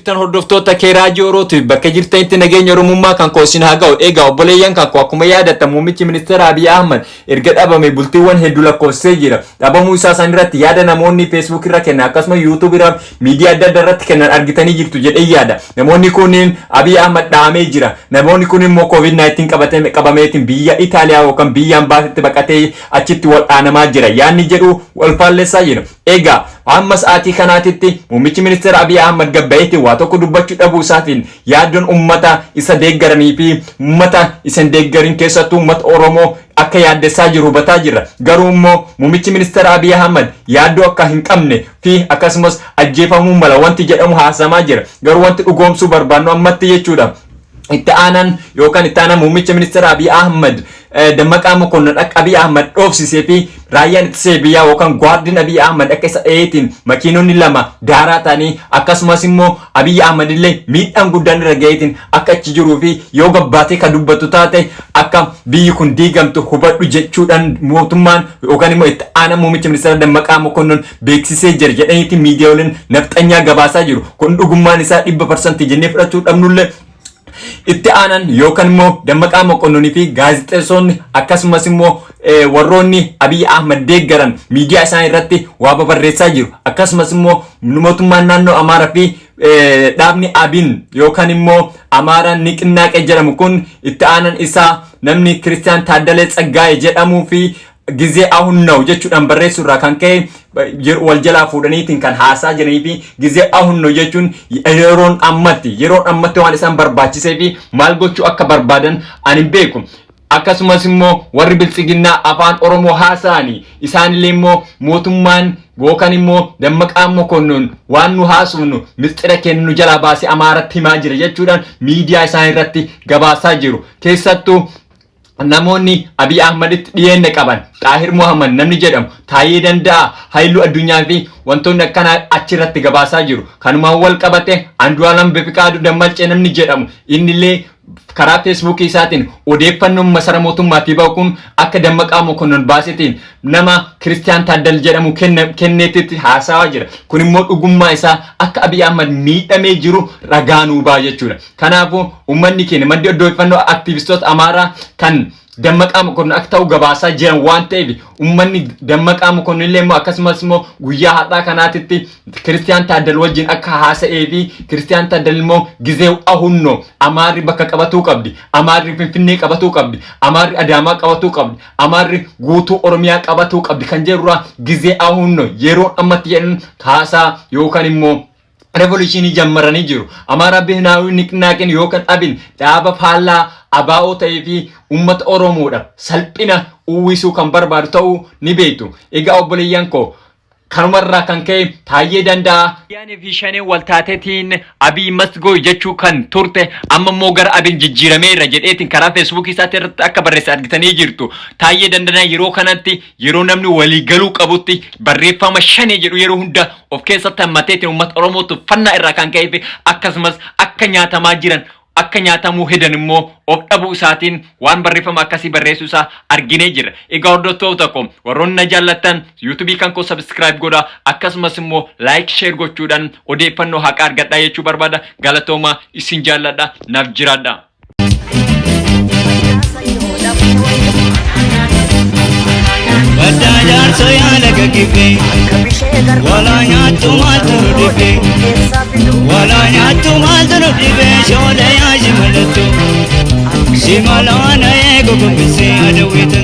jirtan hordoftoota kee raadiyoo Orootiif bakka jirtanitti nageenya Oromummaa kan koosin haa ga'u. Egaa obboleeyyan kan akkuma yaadatan muummichi ministeera Abiy Ahmed erga dhabame bultiiwwan hedduu lakkoofsee jira. Dhabamuu isaa san irratti yaada namoonni Facebook irra kennan akkasuma YouTube irra miidiyaa adda addaa irratti kennan argitanii jirtu jedhee yaada. Namoonni kunniin Abiy Ahmed dhahamee jira. Namoonni kun immoo COVID-19 qabameetiin biyya Itaaliyaa yookaan biyya Ambaasitti baqatee achitti wal dhaanamaa jira. Yaanni jedhu wal faalleessaa jira. Egaa amma sa'aatii kanaatitti muummichi ministeera Abiy Ahmed gabbaa'eetti waa tokko dubbachuu dhabuu isaatiin yaaddoon ummata isa deeggaranii fi ummata isa deeggarin keessattuu ummata Oromoo akka yaaddessaa jiru hubataa jira. Garuu immoo muummichi ministeera Abiy Ahmed yaaddoo akka hin qabne fi akkasumas ajjeefamuu mala wanti jedhamu haasamaa jira. Garuu wanti dhugoomsuu barbaannu ammatti jechuudha. Itti aanaan yookaan itti aanaan muummicha ministeera Abiy Ahmed Dammaqaa Mokonnon akka Abiy Ahmed dhoofsisee fi raayyaan ittisa biyyaa yookaan gwaardin Abiy Ahmed akka isa dheetiin makiinonni lama daaraa ta'anii akkasumas immoo Abiy Ahmed illee miidhaan guddaan irra ga'eetiin akka achi jiruu fi yoo gabbaatee kan dubbatu taate akka biyyi kun diigamtu hubadhu jechuudhaan mootummaan yookaan immoo itti aanaan muummicha ministeera Dammaqaa Mokonnon beeksisee jira jedhaniitiin miidiyaaleen nafxanyaa gabaasaa jiru. Kun dhugummaan isaa 100% jennee fudhachuu dhabnullee itti aanan yookaan immoo Dammaqaa Mokonnonii fi gaazexeessonni akkasumas immoo warroonni Abiy Ahmed deeggaran miidiyaa isaanii irratti waa barreessaa jiru. Akkasumas immoo mootummaan naannoo Amaaraa fi dhaabni Abin yookaan immoo Amaaraan Niqinnaaqee jedhamu kun itti aanan isaa namni Kiristiyaan Taaddalee Tsaggaayee jedhamuu fi ጊዜ አሁን ነው jechuudhaan barreessuurraa kan ka'e wal jalaa fuudhaniitiin kan haasaa jiranii fi ጊዜ አሁን ነው jechuun yeroon ammatti waan isaan barbaachisee fi maal gochuu akka barbaadan ani beeku. Akkasumas immoo warri biltsiginnaa afaan Oromoo haasa'anii isaanillee immoo mootummaan yookaan immoo Dammaqaa Mokonnon waan nu haasofnu mistira kennu jalaa baasee Amaaratti himaa jira jechuudhaan miidiyaa isaanii irratti gabaasaa jiru. Keessattuu namoonni Abiy Ahmeditti dhiyeenya qaban Xaahir Mohammed namni jedhamu Taayyee Danda'a Haayiluu Addunyaa fi wantoonni akkana achirratti gabaasaa jiru. Kanumaan wal qabate Andu'aalam Befiqaaduu Dammaalchee namni jedhamu innillee karaa Facebook isaatiin odeeffannoon masara mootummaatii bahu kun akka Dammaqaa Mokonnon baasetiin nama Kiristiyaan Taaddal jedhamu kenneetitti haasawa jira. Kun immoo dhugummaa isaa akka Abiy Ahmed miidhamee jiru ragaa nuu ba'a jechuudha. Kanaafuu uummanni keenya maddi odeeffannoo aktivistoota Amaaraa kan Dammaqaa Mokonnon akka ta'u gabaasaa jiran waan ta'eef uummanni Dammaqaa Mokonnon illee immoo akkasumas immoo guyyaa har'aa kanaatitti Kiristiyaan Taaddal wajjin akka haasa'ee fi Kiristiyaan Taaddal immoo ጊዜው አሁን ነው Amaarri bakka qabatuu qabdi, Amaarri Finfinnee qabatuu qabdi, Amaarri Adaamaa qabatuu qabdi, Amaarri guutuu Oromiyaa qabatuu qabdi kan jedhurraa ጊዜ አሁን ነው yeroon ammatti jedhan haasaa yookaan immoo revolutionii jammaranii jiru. Amaaraa Bihnaawii Niqinnaaqeen yookaan Abin dhaaba faallaa abaa'oo ta'ee fi uummata Oromoodha salphina uwwisuu kan barbaadu ta'uu ni beektu. Egaa obboleeyyan koo kanumarraa kan ka'e Taayyee Danda'a yaani fi shanee waltaateetiin Abiy masgoo jechuu kan turte amma immoo gara Abin jijjiirameera jedheetiin karaa Facebook isaatti irratti akka barreesse argitanii jirtu. Taayyee Danda'a yeroo kanatti yeroo namni walii galuu qabutti barreeffama shanee jedhu yeroo hunda of keessatti hammateetiin uummata Oromootu fannaa irraa kan ka'e fi akkasumas akka nyaatamaa jiran akka nyaatamuu hedan immoo of dhabuu isaatiin waan barreeffama akkasii barreessuu isaa arginee jira. Egaa hordoftoota koo warroonni na jaallattan YouTube kan koo subscribe godha akkasumas immoo like share gochuudhaan odeeffannoo haqaa argadhaa jechuu barbaada. Galatooma isin jaalladha naaf jiraadha. Badaajar soyaala gagibe wala nyaatu maaltu nu dhibe wala nyaatu maaltu nu dhibe shoole yaa shimalatu shimalaana eego gombise adawwita